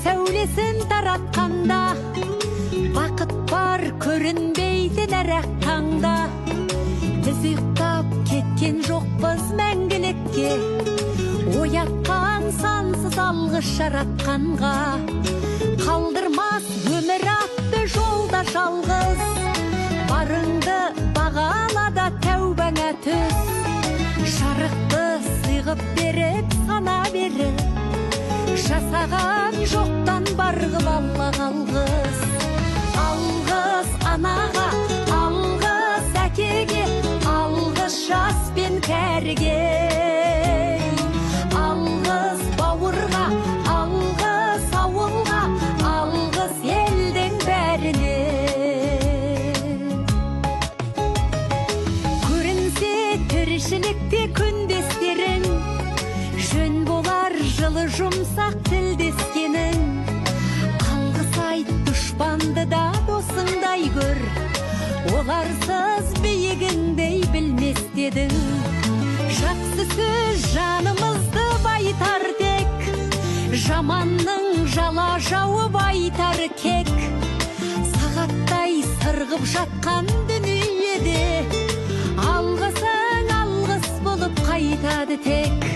сәулесін таратқанда, бақыт бар көрінбейтін әр-ақ таңда. Біз ұйықтап кеткен жоқпыз мәңгілікке, оятқан сансыз алғыс жаратқанға. Қалдырмас өмір атты жолда жалғыз, барыңды бағалада тәубаңа түс. Жарықты сыйғып беріп сана беріп, жасаған жоқтан барғып алла қалғыз. Алғыз анаға, алғыз әкеге, алғыз жас пен кәріге. Алғыз бауырға, алғыз ауылға, алғыз елдің бәріне. Көрінсе тіршілікте күндестерің, жөн болар жылы жұмсақ тілдескенің. Алғыс айт дұшпанды да досыңдай көр, оларсыз биігіңдей білмес дедің. Жақсы сөз жанымызды байтар тек, жаманның жала жауып айтар кек. Сағаттай сырғып жатқан дүниеде, алғысың алғыс болып қайтады тек.